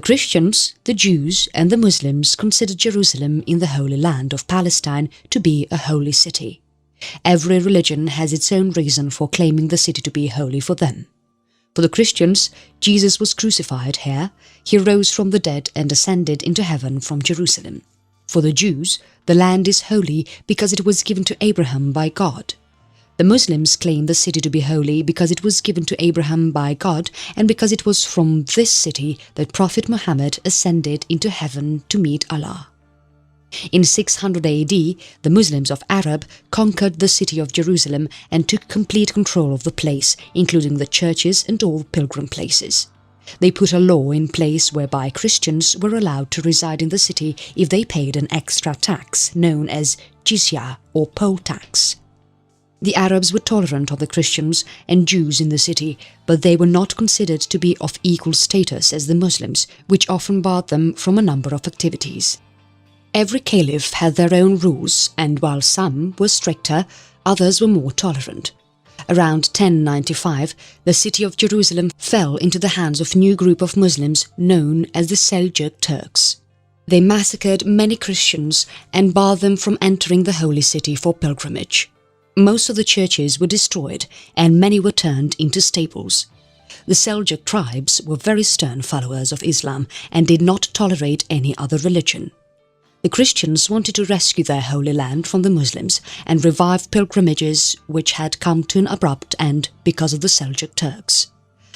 Christians, the Jews and the Muslims considered Jerusalem in the Holy Land of Palestine to be a holy city. Every religion has its own reason for claiming the city to be holy for them. For the Christians, Jesus was crucified here, he rose from the dead and ascended into heaven from Jerusalem. For the Jews, the land is holy because it was given to Abraham by God. The Muslims claim the city to be holy because it was given to Abraham by God and because it was from this city that Prophet Muhammad ascended into heaven to meet Allah. In 600 AD, the Muslims of Arab conquered the city of Jerusalem and took complete control of the place, including the churches and all pilgrim places. They put a law in place whereby Christians were allowed to reside in the city if they paid an extra tax known as jizya or poll tax. The Arabs were tolerant of the Christians and Jews in the city, but they were not considered to be of equal status as the Muslims, which often barred them from a number of activities. Every caliph had their own rules, and while some were stricter, others were more tolerant. Around 1095, the city of Jerusalem fell into the hands of a new group of Muslims known as the Seljuk Turks. They massacred many Christians and barred them from entering the holy city for pilgrimage. Most of the churches were destroyed and many were turned into stables. The Seljuk tribes were very stern followers of Islam and did not tolerate any other religion. The Christians wanted to rescue their holy land from the Muslims and revive pilgrimages which had come to an abrupt end because of the Seljuk Turks.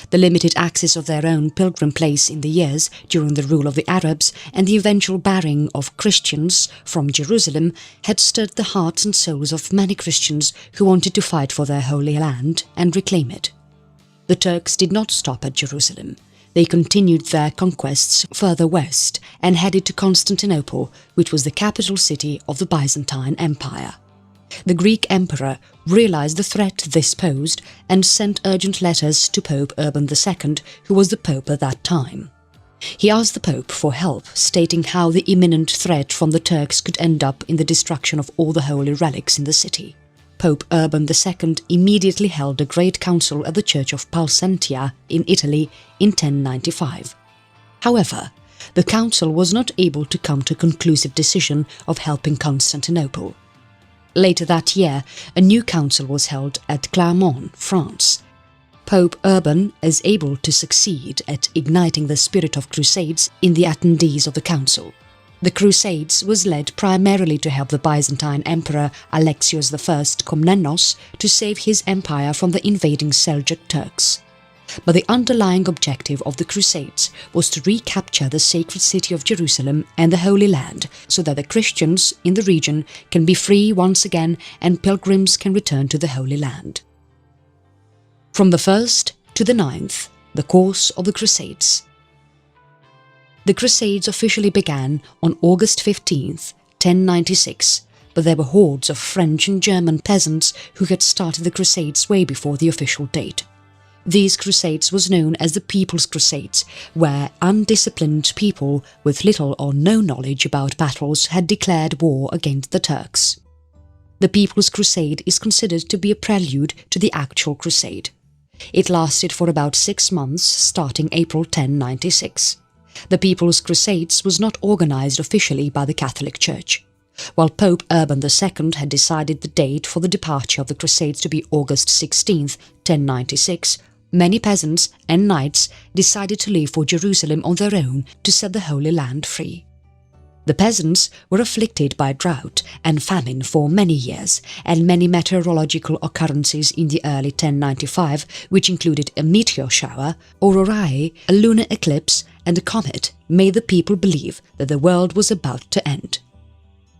The limited access of their own pilgrim place in the years during the rule of the Arabs and the eventual barring of Christians from Jerusalem had stirred the hearts and souls of many Christians who wanted to fight for their holy land and reclaim it. The Turks did not stop at Jerusalem. They continued their conquests further west and headed to Constantinople, which was the capital city of the Byzantine Empire. The Greek emperor realized the threat this posed and sent urgent letters to Pope Urban II, who was the Pope at that time. He asked the Pope for help, stating how the imminent threat from the Turks could end up in the destruction of all the holy relics in the city. Pope Urban II immediately held a great council at the Church of Palsentia in Italy in 1095. However, the council was not able to come to a conclusive decision of helping Constantinople. Later that year, a new council was held at Clermont, France. Pope Urban is able to succeed at igniting the spirit of Crusades in the attendees of the council. The Crusades was led primarily to help the Byzantine Emperor Alexios I Komnenos to save his empire from the invading Seljuk Turks. But the underlying objective of the Crusades was to recapture the sacred city of Jerusalem and the Holy Land so that the Christians in the region can be free once again and pilgrims can return to the Holy Land. From the 1st to the 9th, the course of the Crusades. The Crusades officially began on August 15th, 1096, but there were hordes of French and German peasants who had started the Crusades way before the official date. These Crusades was known as the People's Crusades, where undisciplined people with little or no knowledge about battles had declared war against the Turks. The People's Crusade is considered to be a prelude to the actual Crusade. It lasted for about 6 months, starting April 1096. The People's Crusades was not organized officially by the Catholic Church. While Pope Urban II had decided the date for the departure of the Crusades to be August 16, 1096, many peasants and knights decided to leave for Jerusalem on their own to set the Holy Land free. The peasants were afflicted by drought and famine for many years, and many meteorological occurrences in the early 1095, which included a meteor shower, aurorae, a lunar eclipse and a comet, made the people believe that the world was about to end.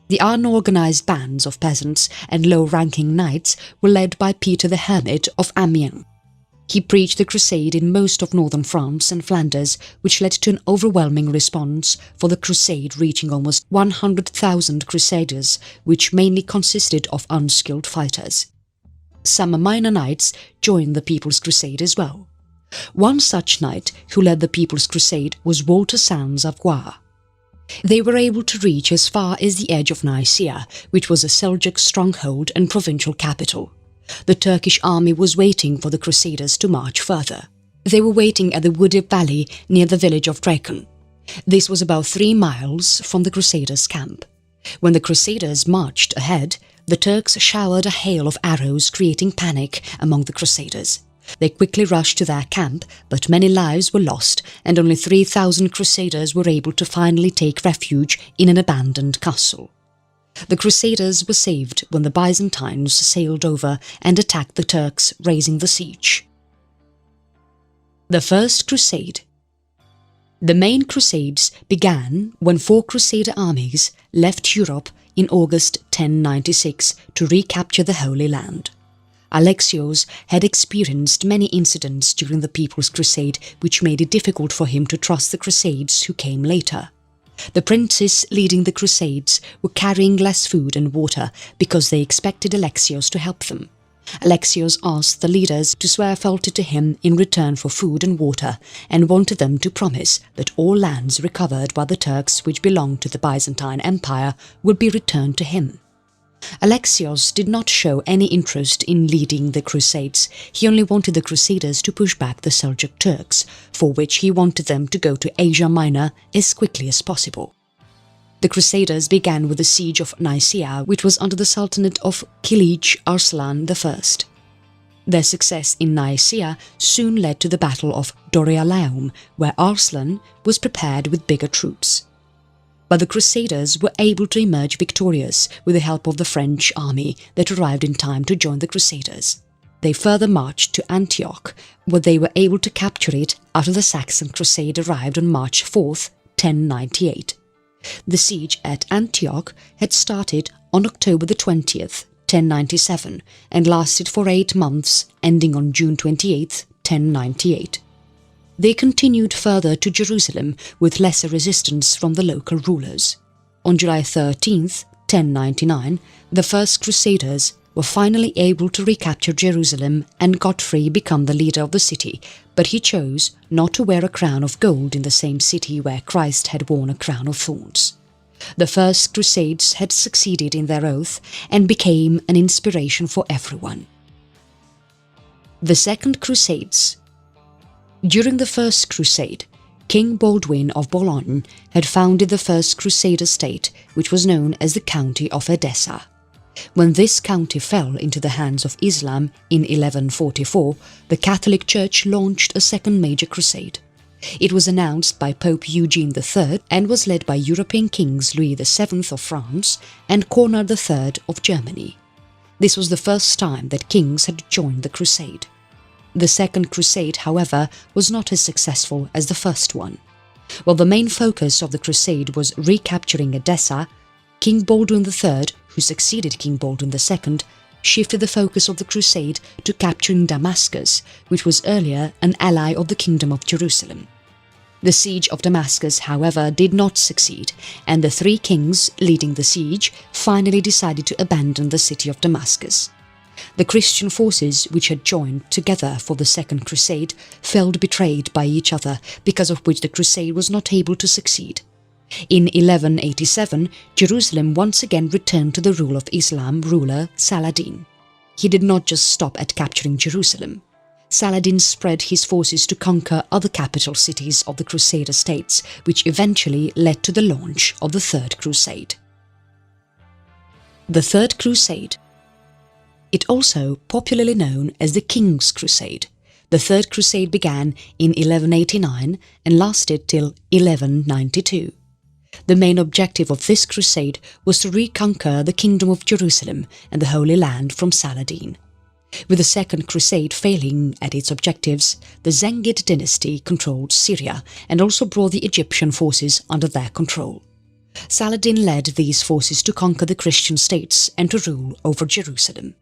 The unorganized bands of peasants and low-ranking knights were led by Peter the Hermit of Amiens. He preached the crusade in most of northern France and Flanders, which led to an overwhelming response for the crusade, reaching almost 100,000 crusaders, which mainly consisted of unskilled fighters. Some minor knights joined the People's Crusade as well. One such knight who led the People's Crusade was Walter Sans of Goire. They were able to reach as far as the edge of Nicaea, which was a Seljuk stronghold and provincial capital. The Turkish army was waiting for the Crusaders to march further. They were waiting at the wooded valley near the village of Drakon. This was about 3 miles from the Crusaders' camp. When the Crusaders marched ahead, the Turks showered a hail of arrows, creating panic among the Crusaders. They quickly rushed to their camp, but many lives were lost and only 3,000 Crusaders were able to finally take refuge in an abandoned castle. The Crusaders were saved when the Byzantines sailed over and attacked the Turks, raising the siege. The First Crusade. The main Crusades began when 4 Crusader armies left Europe in August 1096 to recapture the Holy Land. Alexios had experienced many incidents during the People's Crusade which made it difficult for him to trust the Crusades who came later. The princes leading the Crusades were carrying less food and water because they expected Alexios to help them. Alexios asked the leaders to swear fealty to him in return for food and water and wanted them to promise that all lands recovered by the Turks which belonged to the Byzantine Empire would be returned to him. Alexios did not show any interest in leading the Crusades. He only wanted the Crusaders to push back the Seljuk Turks, for which he wanted them to go to Asia Minor as quickly as possible. The Crusaders began with the siege of Nicaea, which was under the Sultanate of Kilij Arslan I. Their success in Nicaea soon led to the Battle of Doryalaeum, where Arslan was prepared with bigger troops. But the Crusaders were able to emerge victorious with the help of the French army that arrived in time to join the Crusaders. They further marched to Antioch, where they were able to capture it after the Saxon Crusade arrived on March 4, 1098. The siege at Antioch had started on October 20th, 1097 and lasted for 8 months, ending on June 28, 1098. They continued further to Jerusalem with lesser resistance from the local rulers. On July 13th, 1099, the First Crusaders were finally able to recapture Jerusalem and Godfrey became the leader of the city, but he chose not to wear a crown of gold in the same city where Christ had worn a crown of thorns. The First Crusades had succeeded in their oath and became an inspiration for everyone. The Second Crusades. During the First Crusade, King Baldwin of Boulogne had founded the First Crusader state, which was known as the County of Edessa. When this county fell into the hands of Islam in 1144, the Catholic Church launched a second major crusade. It was announced by Pope Eugene III and was led by European kings Louis VII of France and Conrad III of Germany. This was the first time that kings had joined the crusade. The Second Crusade, however, was not as successful as the first one. While the main focus of the crusade was recapturing Edessa, King Baldwin III, who succeeded King Baldwin II, shifted the focus of the crusade to capturing Damascus, which was earlier an ally of the Kingdom of Jerusalem. The siege of Damascus, however, did not succeed, and the 3 kings leading the siege finally decided to abandon the city of Damascus. The Christian forces which had joined together for the Second Crusade felt betrayed by each other, because of which the crusade was not able to succeed. In 1187, Jerusalem once again returned to the rule of Islam ruler Saladin. He did not just stop at capturing Jerusalem. Saladin spread his forces to conquer other capital cities of the Crusader states, which eventually led to the launch of the Third Crusade. The Third Crusade. It also popularly known as the King's Crusade. The Third Crusade began in 1189 and lasted till 1192. The main objective of this crusade was to reconquer the Kingdom of Jerusalem and the Holy Land from Saladin. With the Second Crusade failing at its objectives, the Zengid dynasty controlled Syria and also brought the Egyptian forces under their control. Saladin led these forces to conquer the Christian states and to rule over Jerusalem.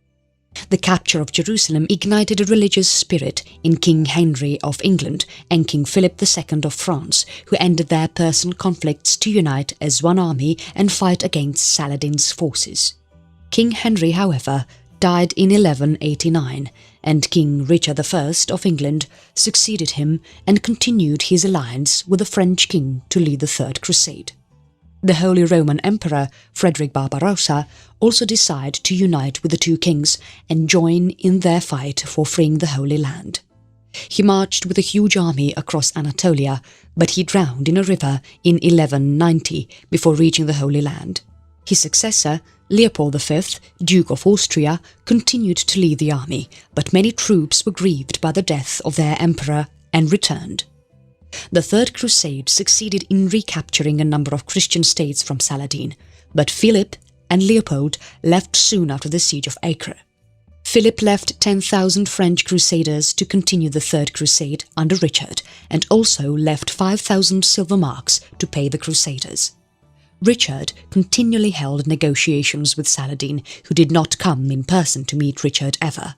The capture of Jerusalem ignited a religious spirit in King Henry of England and King Philip II of France, who ended their personal conflicts to unite as one army and fight against Saladin's forces. King Henry, however, died in 1189, and King Richard I of England succeeded him and continued his alliance with the French king to lead the Third Crusade. The Holy Roman Emperor Frederick Barbarossa also decided to unite with the 2 kings and join in their fight for freeing the Holy Land. He marched with a huge army across Anatolia, but he drowned in a river in 1190 before reaching the Holy Land. His successor, Leopold V, Duke of Austria, continued to lead the army, but many troops were grieved by the death of their emperor and returned. The Third Crusade succeeded in recapturing a number of Christian states from Saladin, but Philip and Leopold left soon after the siege of Acre. Philip left 10,000 French crusaders to continue the Third Crusade under Richard, and also left 5,000 silver marks to pay the crusaders. Richard continually held negotiations with Saladin, who did not come in person to meet Richard ever.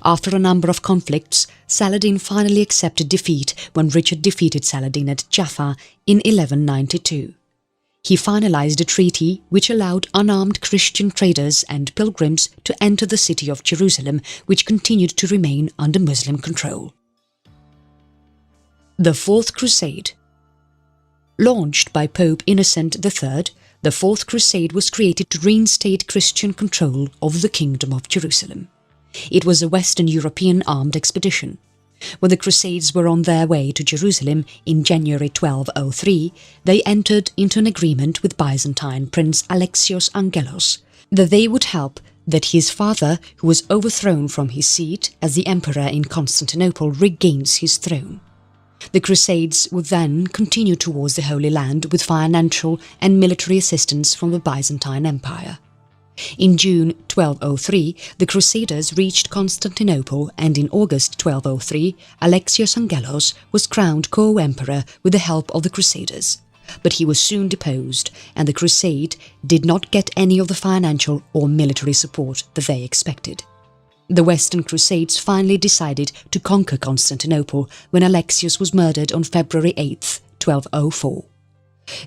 After a number of conflicts, Saladin finally accepted defeat when Richard defeated Saladin at Jaffa in 1192. He finalized a treaty which allowed unarmed Christian traders and pilgrims to enter the city of Jerusalem, which continued to remain under Muslim control. The Fourth Crusade. Launched by Pope Innocent III, the Fourth Crusade was created to reinstate Christian control of the Kingdom of Jerusalem. It was a Western European armed expedition. When the Crusades were on their way to Jerusalem in January 1203, they entered into an agreement with Byzantine Prince Alexios Angelos that they would help that his father, who was overthrown from his seat as the emperor in Constantinople, regains his throne. The Crusades would then continue towards the Holy Land with financial and military assistance from the Byzantine Empire. In June 1203, the Crusaders reached Constantinople, and in August 1203, Alexios Angelos was crowned co-emperor with the help of the Crusaders. But he was soon deposed, and the Crusade did not get any of the financial or military support that they expected. The Western Crusades finally decided to conquer Constantinople when Alexios was murdered on February 8, 1204.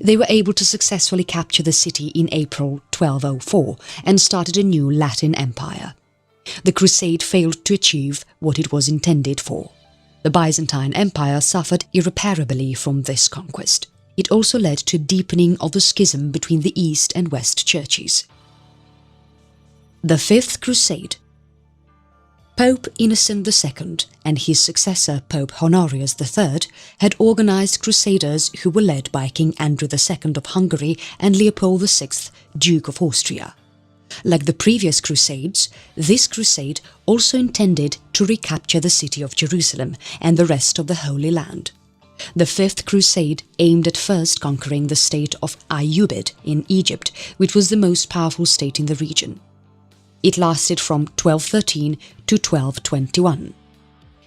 They were able to successfully capture the city in April 1204 and started a new Latin empire. The Crusade failed to achieve what it was intended for. The Byzantine Empire suffered irreparably from this conquest. It also led to a deepening of the schism between the East and West churches. The Fifth Crusade. Pope Innocent II and his successor Pope Honorius III had organized crusaders who were led by King Andrew II of Hungary and Leopold VI, Duke of Austria. Like the previous crusades, this crusade also intended to recapture the city of Jerusalem and the rest of the Holy Land. The Fifth Crusade aimed at first conquering the state of Ayyubid in Egypt, which was the most powerful state in the region. It lasted from 1213 to 1221.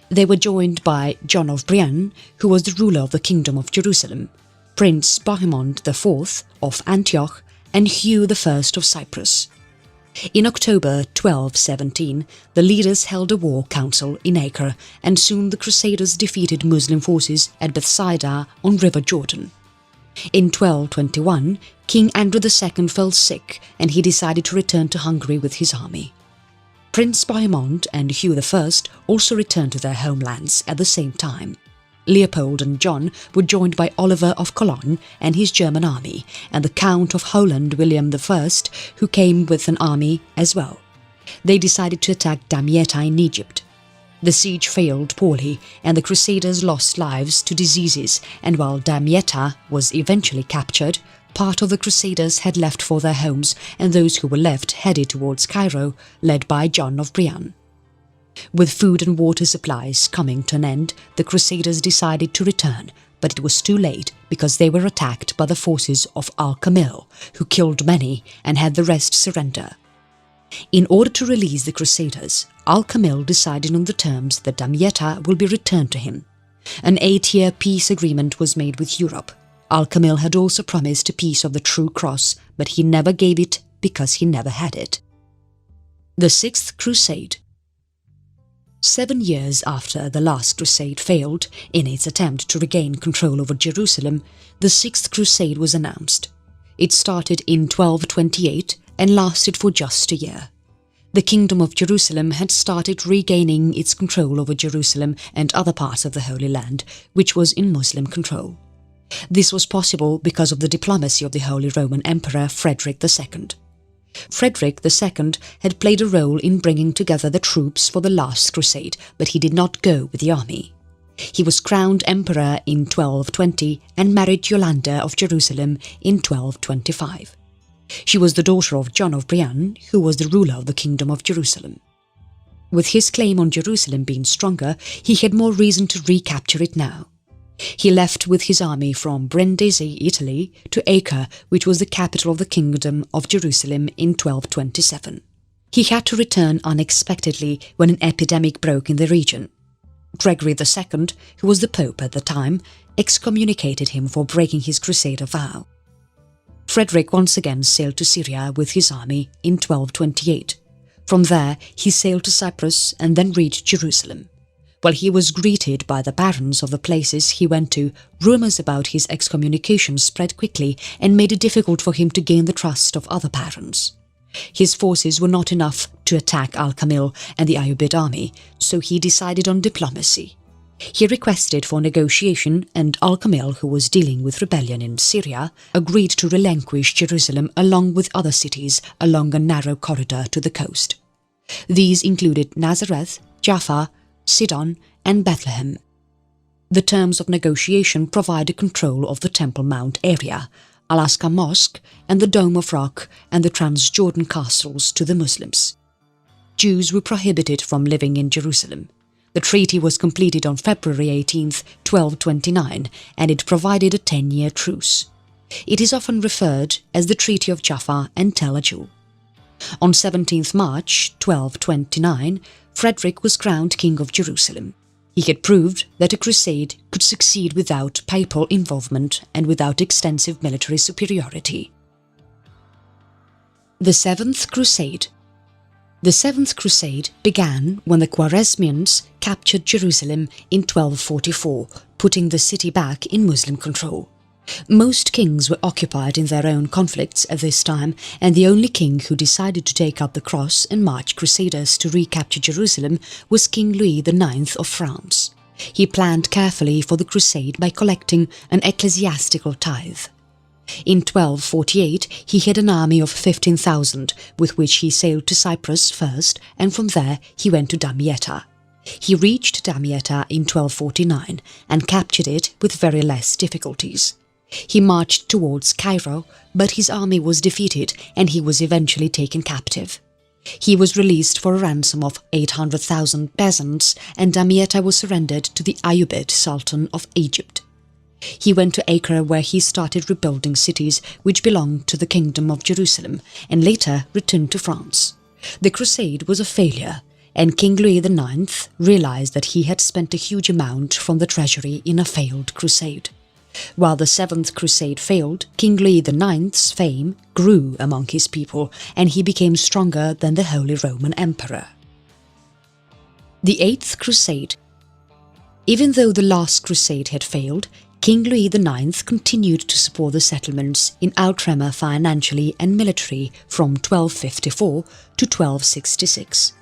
They were joined by John of Brienne, who was the ruler of the Kingdom of Jerusalem, Prince Bohemond IV of Antioch, and Hugh I of Cyprus. In October 1217, the leaders held a war council in Acre, and soon the Crusaders defeated Muslim forces at Bethsaida on River Jordan. In 1221, King Andrew II fell sick and he decided to return to Hungary with his army. Prince Bohemond and Hugh I also returned to their homelands at the same time. Leopold and John were joined by Oliver of Cologne and his German army, and the Count of Holland William I, who came with an army as well. They decided to attack Damietta in Egypt. The siege failed poorly, and the Crusaders lost lives to diseases, and while Damietta was eventually captured, part of the Crusaders had left for their homes, and those who were left headed towards Cairo, led by John of Brienne. With food and water supplies coming to an end, the Crusaders decided to return, but it was too late because they were attacked by the forces of Al-Kamil, who killed many and had the rest surrender. In order to release the Crusaders, Al-Kamil decided on the terms that Damietta will be returned to him. An 8-year peace agreement was made with Europe. Al-Kamil had also promised a piece of the True Cross, but he never gave it because he never had it. The Sixth Crusade. 7 years after the last crusade failed in its attempt to regain control over Jerusalem, the Sixth Crusade was announced. It started in 1228 and lasted for just a year. The Kingdom of Jerusalem had started regaining its control over Jerusalem and other parts of the Holy Land, which was in Muslim control. This was possible because of the diplomacy of the Holy Roman Emperor Frederick II. Frederick II had played a role in bringing together the troops for the last crusade, but he did not go with the army. He was crowned emperor in 1220 and married Yolande of Jerusalem in 1225. She was the daughter of John of Brienne, who was the ruler of the Kingdom of Jerusalem. With his claim on Jerusalem being stronger, he had more reason to recapture it now. He left with his army from Brindisi, Italy, to Acre, which was the capital of the Kingdom of Jerusalem, in 1227. He had to return unexpectedly when an epidemic broke in the region. Gregory II, who was the Pope at the time, excommunicated him for breaking his Crusader vow. Frederick once again sailed to Syria with his army in 1228. From there, he sailed to Cyprus and then reached Jerusalem. While he was greeted by the barons of the places he went to, rumours about his excommunication spread quickly and made it difficult for him to gain the trust of other barons. His forces were not enough to attack Al-Kamil and the Ayyubid army, so he decided on diplomacy. He requested for negotiation, and Al-Kamil, who was dealing with rebellion in Syria, agreed to relinquish Jerusalem along with other cities along a narrow corridor to the coast. These included Nazareth, Jaffa, Sidon and Bethlehem. The terms of negotiation provided control of the Temple Mount area, Alaska Mosque and the Dome of Rock and the Transjordan castles to the Muslims. Jews were prohibited from living in Jerusalem. The treaty was completed on February 18, 1229, and it provided a 10-year truce. It is often referred as the Treaty of Jaffa and Tel Ajul. On 17 March 1229, Frederick was crowned King of Jerusalem. He had proved that a crusade could succeed without papal involvement and without extensive military superiority. The Seventh Crusade. The Seventh Crusade began when the Khwarezmians captured Jerusalem in 1244, putting the city back in Muslim control. Most kings were occupied in their own conflicts at this time, and the only king who decided to take up the cross and march crusaders to recapture Jerusalem was King Louis IX of France. He planned carefully for the crusade by collecting an ecclesiastical tithe. In 1248 he had an army of 15,000, with which he sailed to Cyprus first, and from there he went to Damietta. He reached Damietta in 1249 and captured it with very less difficulties. He marched towards Cairo, but his army was defeated and he was eventually taken captive. He was released for a ransom of 800,000 peasants, and Damietta was surrendered to the Ayyubid Sultan of Egypt. He went to Acre, where he started rebuilding cities which belonged to the Kingdom of Jerusalem, and later returned to France. The crusade was a failure, and King Louis IX realized that he had spent a huge amount from the treasury in a failed crusade. While the Seventh Crusade failed, King Louis IX's fame grew among his people, and he became stronger than the Holy Roman Emperor. The Eighth Crusade. Even though the last crusade had failed, King Louis IX continued to support the settlements in Outremer financially and militarily from 1254 to 1266.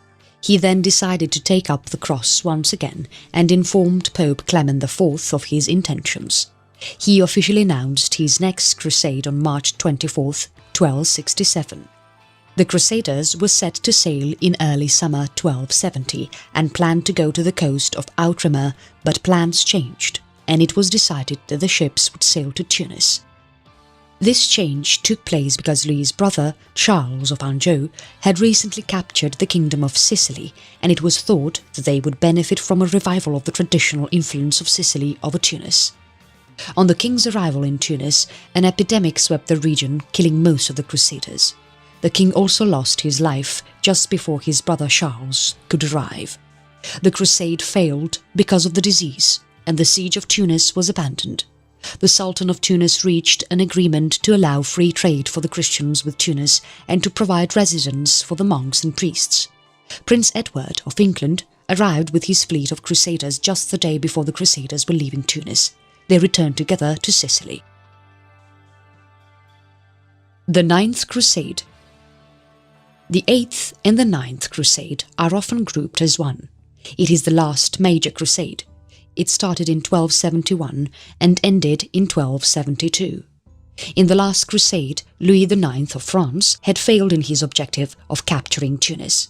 He then decided to take up the cross once again and informed Pope Clement IV of his intentions. He officially announced his next crusade on March 24, 1267. The Crusaders were set to sail in early summer 1270 and planned to go to the coast of Outremer, but plans changed, and it was decided that the ships would sail to Tunis. This change took place because Louis's brother, Charles of Anjou, had recently captured the Kingdom of Sicily, and it was thought that they would benefit from a revival of the traditional influence of Sicily over Tunis. On the king's arrival in Tunis, an epidemic swept the region, killing most of the Crusaders. The king also lost his life just before his brother Charles could arrive. The crusade failed because of the disease, and the siege of Tunis was abandoned. The Sultan of Tunis reached an agreement to allow free trade for the Christians with Tunis and to provide residence for the monks and priests. Prince Edward of England arrived with his fleet of crusaders just the day before the Crusaders were leaving Tunis. They returned together to Sicily. The Ninth Crusade. The Eighth and the Ninth Crusade are often grouped as one. It is the last major crusade. It started in 1271 and ended in 1272. In the last crusade, Louis IX of France had failed in his objective of capturing Tunis.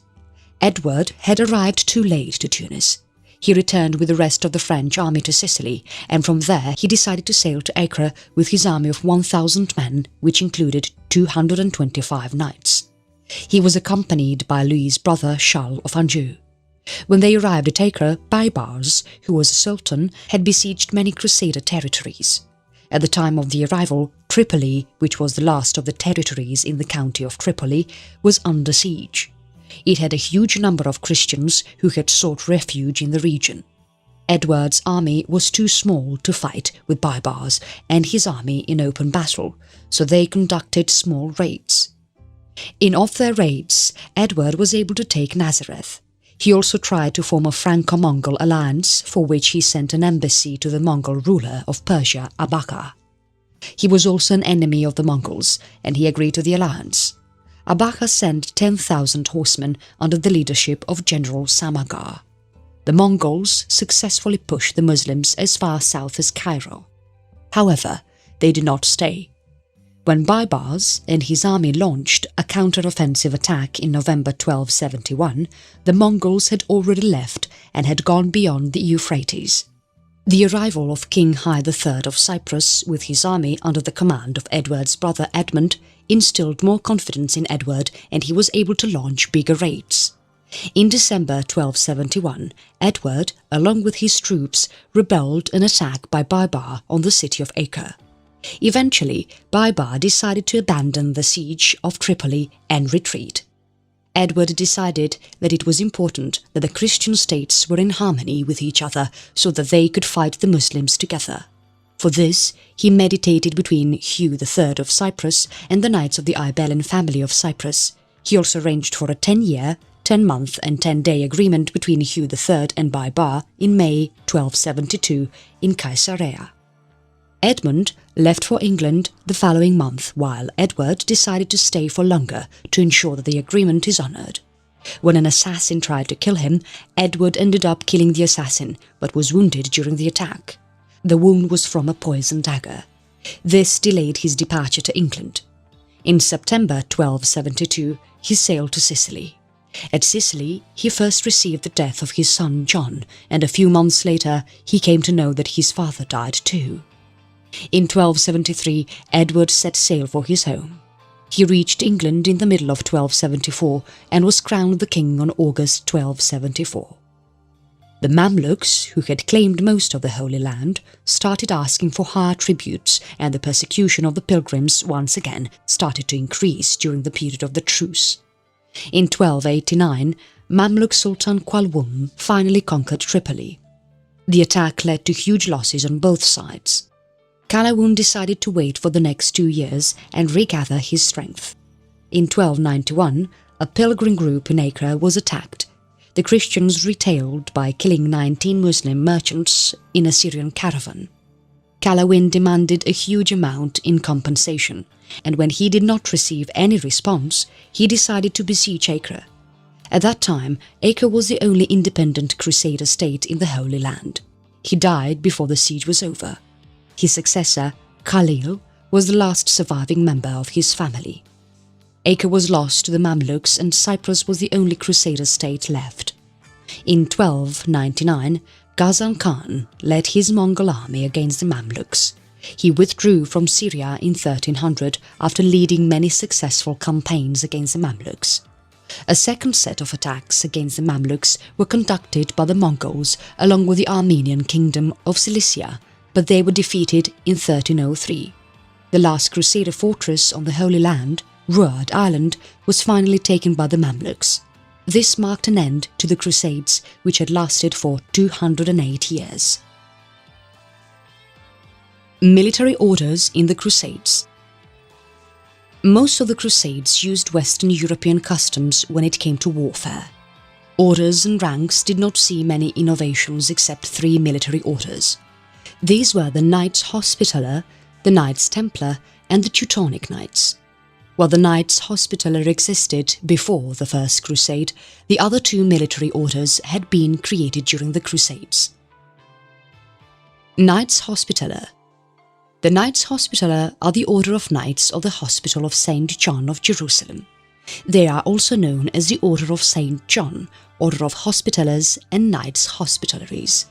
Edward had arrived too late to Tunis. He returned with the rest of the French army to Sicily, and from there he decided to sail to Acre with his army of 1,000 men, which included 225 knights. He was accompanied by Louis's brother Charles of Anjou. When they arrived at Acre, Baibars, who was a sultan, had besieged many Crusader territories. At the time of the arrival, Tripoli, which was the last of the territories in the county of Tripoli, was under siege. It had a huge number of Christians who had sought refuge in the region. Edward's army was too small to fight with Baibars and his army in open battle, so they conducted small raids. In of their raids, Edward was able to take Nazareth. He also tried to form a Franco-Mongol alliance, for which he sent an embassy to the Mongol ruler of Persia, Abaka. He was also an enemy of the Mongols, and he agreed to the alliance. Abaka sent 10,000 horsemen under the leadership of General Samagar. The Mongols successfully pushed the Muslims as far south as Cairo. However, they did not stay. When Baibars and his army launched a counter-offensive attack in November 1271, the Mongols had already left and had gone beyond the Euphrates. The arrival of King Hai III of Cyprus with his army under the command of Edward's brother Edmund instilled more confidence in Edward, and he was able to launch bigger raids. In December 1271, Edward, along with his troops, rebelled an attack by Baibars on the city of Acre. Eventually, Baibars decided to abandon the siege of Tripoli and retreat. Edward decided that it was important that the Christian states were in harmony with each other so that they could fight the Muslims together. For this, he mediated between Hugh III of Cyprus and the Knights of the Ibelin family of Cyprus. He also arranged for a 10-year, 10-month and 10-day agreement between Hugh III and Baibars in May 1272 in Caesarea. Edmund left for England the following month, while Edward decided to stay for longer to ensure that the agreement is honoured. When an assassin tried to kill him, Edward ended up killing the assassin, but was wounded during the attack. The wound was from a poisoned dagger. This delayed his departure to England. In September 1272, he sailed to Sicily. At Sicily, he first received the death of his son John, and a few months later he came to know that his father died too. In 1273, Edward set sail for his home. He reached England in the middle of 1274 and was crowned the king on August 1274. The Mamluks, who had claimed most of the Holy Land, started asking for higher tributes, and the persecution of the pilgrims once again started to increase during the period of the truce. In 1289, Mamluk Sultan Qalwun finally conquered Tripoli. The attack led to huge losses on both sides. Qalawun decided to wait for the next 2 years and regather his strength. In 1291, a pilgrim group in Acre was attacked. The Christians retailed by killing 19 Muslim merchants in a Syrian caravan. Qalawun demanded a huge amount in compensation, and when he did not receive any response, he decided to besiege Acre. At that time, Acre was the only independent Crusader state in the Holy Land. He died before the siege was over. His successor, Khalil, was the last surviving member of his family. Acre was lost to the Mamluks, and Cyprus was the only Crusader state left. In 1299, Ghazan Khan led his Mongol army against the Mamluks. He withdrew from Syria in 1300 after leading many successful campaigns against the Mamluks. A second set of attacks against the Mamluks were conducted by the Mongols along with the Armenian kingdom of Cilicia, but they were defeated in 1303. The last Crusader fortress on the Holy Land, Ruad Island, was finally taken by the Mamluks. This marked an end to the Crusades, which had lasted for 208 years. Military orders in the Crusades. Most of the Crusades used Western European customs when it came to warfare. Orders and ranks did not see many innovations except 3 military orders. These were the Knights Hospitaller, the Knights Templar, and the Teutonic Knights. While the Knights Hospitaller existed before the First Crusade, the other 2 military orders had been created during the Crusades. Knights Hospitaller. The Knights Hospitaller are the order of Knights of the Hospital of St. John of Jerusalem. They are also known as the Order of St. John, Order of Hospitallers and Knights Hospitalaries.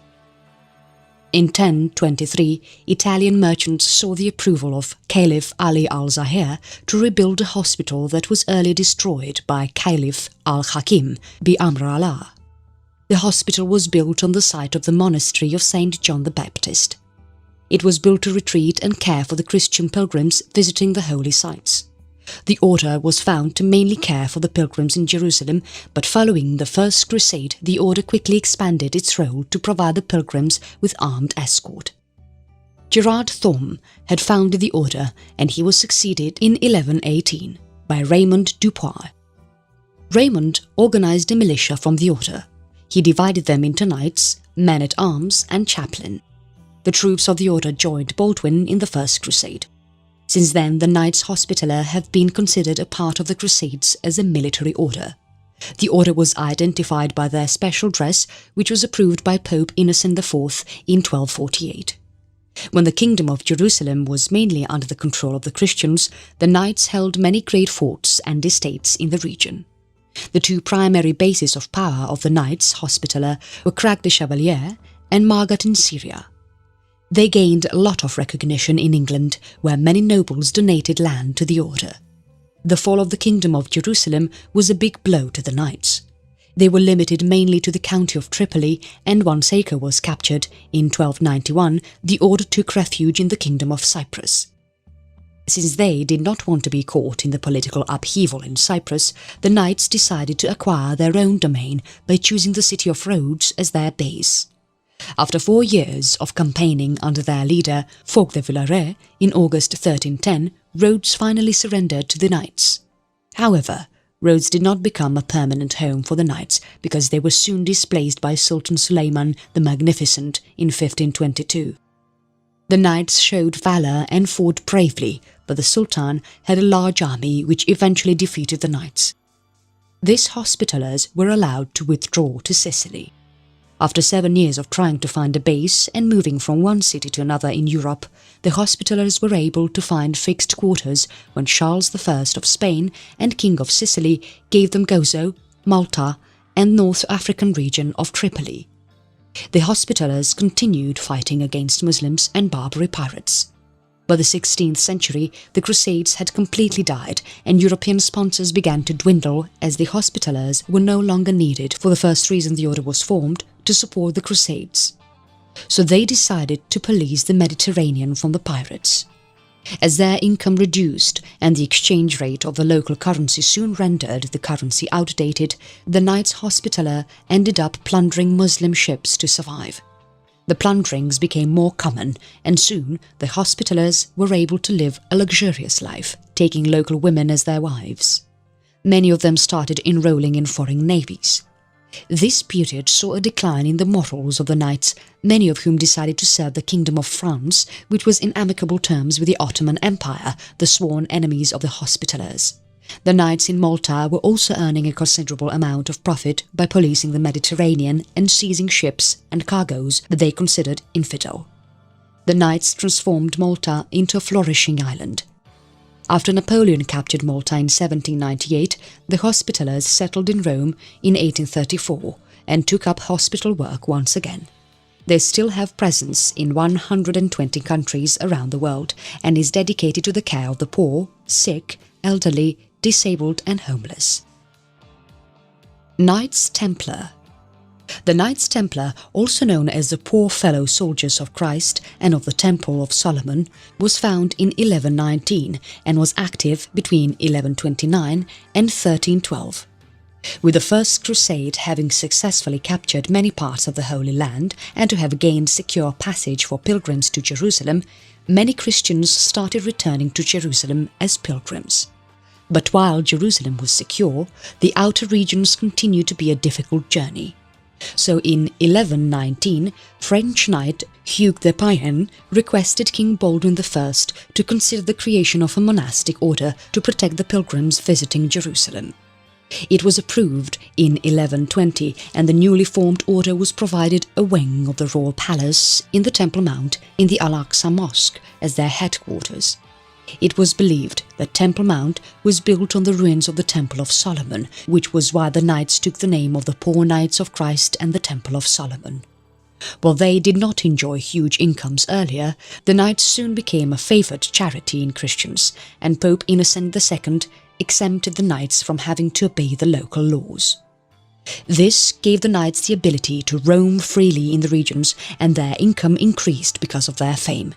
In 1023, Italian merchants saw the approval of Caliph Ali al-Zahir to rebuild a hospital that was earlier destroyed by Caliph al-Hakim bi Amr Allah. The hospital was built on the site of the monastery of St. John the Baptist. It was built to retreat and care for the Christian pilgrims visiting the holy sites. The order was found to mainly care for the pilgrims in Jerusalem, but following the First Crusade, the order quickly expanded its role to provide the pilgrims with armed escort. Gerard Thom had founded the order, and he was succeeded in 1118 by Raymond Dupuy. Raymond organized a militia from the order. He divided them into knights, men-at-arms and chaplain. The troops of the order joined Baldwin in the First Crusade. Since then, the Knights Hospitaller have been considered a part of the Crusades as a military order. The order was identified by their special dress, which was approved by Pope Innocent IV in 1248. When the Kingdom of Jerusalem was mainly under the control of the Christians, the Knights held many great forts and estates in the region. The two primary bases of power of the Knights Hospitaller were Crag de Chevalier and Margat in Syria. They gained a lot of recognition in England, where many nobles donated land to the order. The fall of the Kingdom of Jerusalem was a big blow to the Knights. They were limited mainly to the county of Tripoli, and once Acre was captured in 1291, the order took refuge in the Kingdom of Cyprus. Since they did not want to be caught in the political upheaval in Cyprus, the Knights decided to acquire their own domain by choosing the city of Rhodes as their base. After 4 years of campaigning under their leader, Fouque de Villaret, in August 1310, Rhodes finally surrendered to the Knights. However, Rhodes did not become a permanent home for the Knights because they were soon displaced by Sultan Suleiman the Magnificent in 1522. The Knights showed valour and fought bravely, but the Sultan had a large army which eventually defeated the Knights. These Hospitallers were allowed to withdraw to Sicily. After 7 years of trying to find a base and moving from one city to another in Europe, the Hospitallers were able to find fixed quarters when Charles I of Spain and King of Sicily gave them Gozo, Malta and North African region of Tripoli. The Hospitallers continued fighting against Muslims and Barbary pirates. By the 16th century, the Crusades had completely died and European sponsors began to dwindle as the Hospitallers were no longer needed for the first reason the order was formed, to support the Crusades. So they decided to police the Mediterranean from the pirates. As their income reduced and the exchange rate of the local currency soon rendered the currency outdated, the Knights Hospitaller ended up plundering Muslim ships to survive. The plunderings became more common, and soon the Hospitallers were able to live a luxurious life, taking local women as their wives. Many of them started enrolling in foreign navies. This period saw a decline in the morals of the Knights, many of whom decided to serve the Kingdom of France, which was in amicable terms with the Ottoman Empire, the sworn enemies of the Hospitallers. The Knights in Malta were also earning a considerable amount of profit by policing the Mediterranean and seizing ships and cargoes that they considered infidel. The Knights transformed Malta into a flourishing island. After Napoleon captured Malta in 1798, the Hospitallers settled in Rome in 1834 and took up hospital work once again. They still have presence in 120 countries around the world and is dedicated to the care of the poor, sick, elderly, disabled and homeless. Knights Templar. The Knights Templar, also known as the Poor Fellow Soldiers of Christ and of the Temple of Solomon, was found in 1119 and was active between 1129 and 1312. With the First Crusade having successfully captured many parts of the Holy Land and to have gained secure passage for pilgrims to Jerusalem, many Christians started returning to Jerusalem as pilgrims. But while Jerusalem was secure, the outer regions continued to be a difficult journey. So in 1119, French knight Hugues de Payens requested King Baldwin I to consider the creation of a monastic order to protect the pilgrims visiting Jerusalem. It was approved in 1120, and the newly formed order was provided a wing of the royal palace in the Temple Mount in the Al-Aqsa Mosque as their headquarters. It was believed that Temple Mount was built on the ruins of the Temple of Solomon, which was why the knights took the name of the Poor Knights of Christ and the Temple of Solomon. While they did not enjoy huge incomes earlier, the knights soon became a favoured charity in Christians, and Pope Innocent II exempted the knights from having to obey the local laws. This gave the knights the ability to roam freely in the regions, and their income increased because of their fame.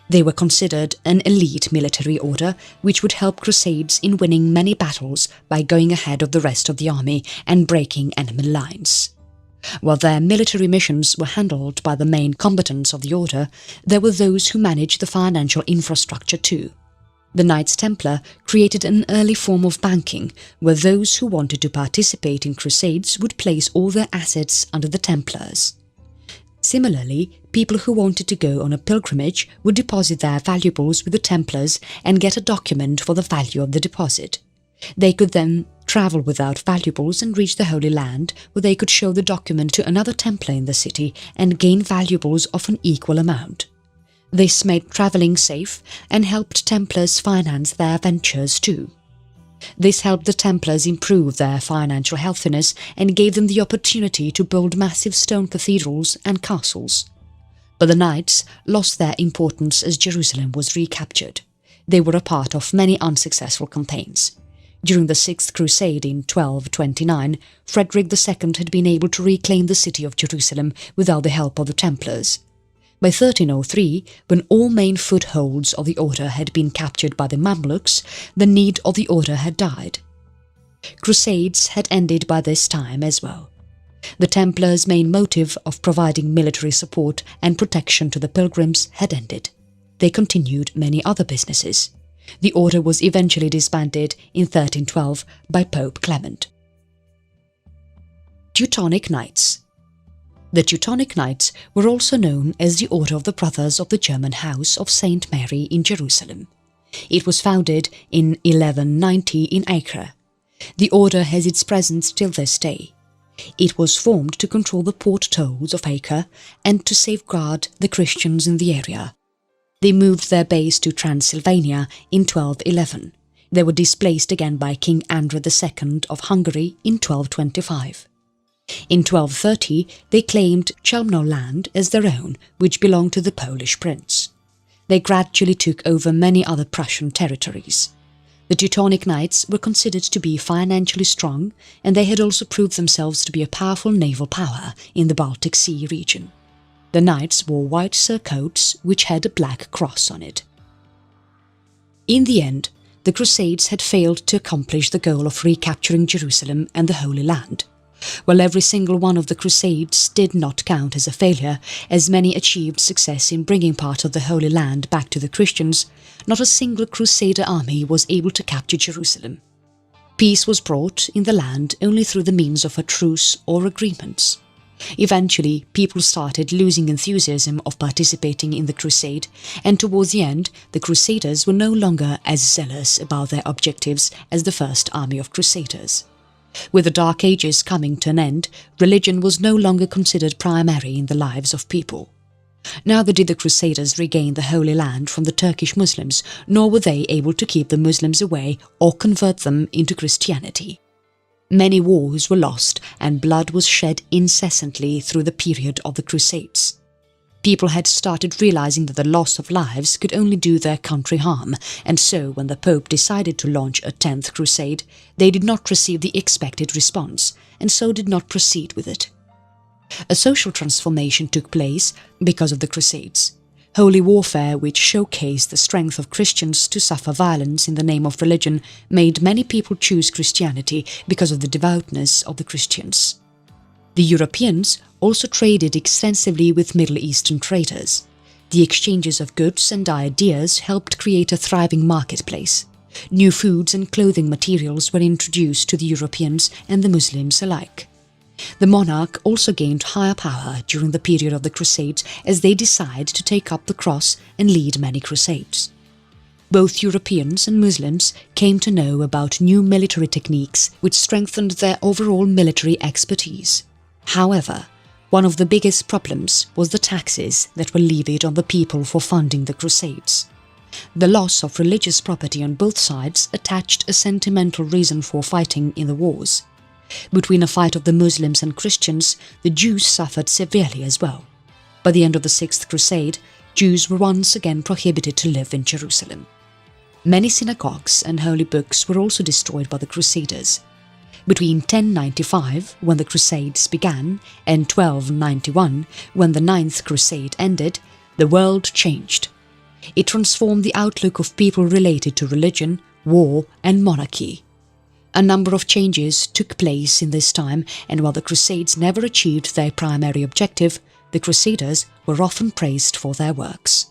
They were considered an elite military order which would help Crusades in winning many battles by going ahead of the rest of the army and breaking enemy lines. While their military missions were handled by the main combatants of the order, there were those who managed the financial infrastructure too. The Knights Templar created an early form of banking where those who wanted to participate in Crusades would place all their assets under the Templars. Similarly, people who wanted to go on a pilgrimage would deposit their valuables with the Templars and get a document for the value of the deposit. They could then travel without valuables and reach the Holy Land, where they could show the document to another Templar in the city and gain valuables of an equal amount. This made travelling safe and helped Templars finance their ventures too. This helped the Templars improve their financial healthiness and gave them the opportunity to build massive stone cathedrals and castles. But the Knights lost their importance as Jerusalem was recaptured. They were a part of many unsuccessful campaigns. During the Sixth Crusade in 1229, Frederick II had been able to reclaim the city of Jerusalem without the help of the Templars. By 1303, when all main footholds of the order had been captured by the Mamluks, the need of the order had died. Crusades had ended by this time as well. The Templars' main motive of providing military support and protection to the pilgrims had ended. They continued many other businesses. The order was eventually disbanded in 1312 by Pope Clement. Teutonic Knights. The Teutonic Knights were also known as the Order of the Brothers of the German House of St. Mary in Jerusalem. It was founded in 1190 in Acre. The order has its presence till this day. It was formed to control the port tolls of Acre and to safeguard the Christians in the area. They moved their base to Transylvania in 1211. They were displaced again by King Andrew II of Hungary in 1225. In 1230, they claimed Chelmno land as their own, which belonged to the Polish prince. They gradually took over many other Prussian territories. The Teutonic Knights were considered to be financially strong, and they had also proved themselves to be a powerful naval power in the Baltic Sea region. The knights wore white surcoats which had a black cross on it. In the end, the Crusades had failed to accomplish the goal of recapturing Jerusalem and the Holy Land. While every single one of the Crusades did not count as a failure, as many achieved success in bringing part of the Holy Land back to the Christians, not a single Crusader army was able to capture Jerusalem. Peace was brought in the land only through the means of a truce or agreements. Eventually, people started losing enthusiasm of participating in the crusade, and towards the end, the Crusaders were no longer as zealous about their objectives as the first army of Crusaders. With the Dark Ages coming to an end, religion was no longer considered primary in the lives of people. Neither did the Crusaders regain the Holy Land from the Turkish Muslims, nor were they able to keep the Muslims away or convert them into Christianity. Many wars were lost and blood was shed incessantly through the period of the Crusades. People had started realizing that the loss of lives could only do their country harm, and so when the Pope decided to launch a 10th Crusade, they did not receive the expected response, and so did not proceed with it. A social transformation took place because of the Crusades. Holy warfare, which showcased the strength of Christians to suffer violence in the name of religion, made many people choose Christianity because of the devoutness of the Christians. The Europeans also traded extensively with Middle Eastern traders. The exchanges of goods and ideas helped create a thriving marketplace. New foods and clothing materials were introduced to the Europeans and the Muslims alike. The monarch also gained higher power during the period of the Crusades as they decided to take up the cross and lead many crusades. Both Europeans and Muslims came to know about new military techniques which strengthened their overall military expertise. However, one of the biggest problems was the taxes that were levied on the people for funding the Crusades. The loss of religious property on both sides attached a sentimental reason for fighting in the wars. Between a fight of the Muslims and Christians, the Jews suffered severely as well. By the end of the Sixth Crusade, Jews were once again prohibited to live in Jerusalem. Many synagogues and holy books were also destroyed by the Crusaders. Between 1095, when the Crusades began, and 1291, when the Ninth Crusade ended, the world changed. It transformed the outlook of people related to religion, war and monarchy. A number of changes took place in this time, and while the Crusades never achieved their primary objective, the Crusaders were often praised for their works.